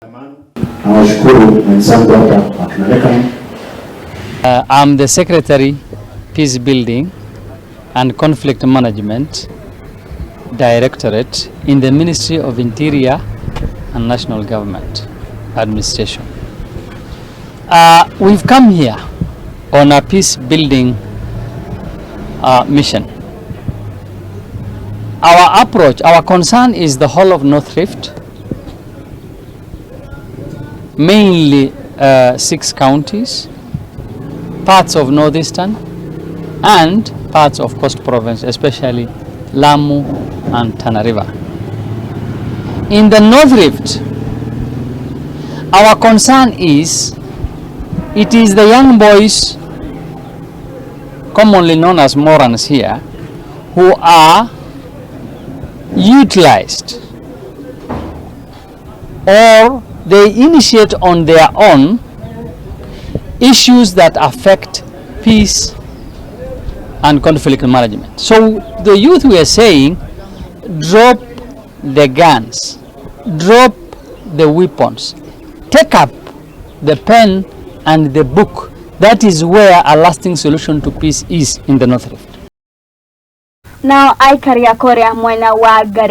I'm the Secretary, Peace Building and Conflict Management Directorate in the Ministry of Interior and National Government Administration. We've come here on a peace building mission. Our approach, our concern is the whole of North Rift, mainly 6 counties, parts of Northeastern and parts of Coast Province, especially Lamu and Tana River. In the North Rift, our concern is, it is the young boys, commonly known as Morans here, who are utilized or they initiate on their own issues that affect peace and conflict management. So the youth, we are saying, drop the guns, drop the weapons, take up the pen and the book. That is where a lasting solution to peace is in the North Rift. Now I Kariakorea mwana wa gari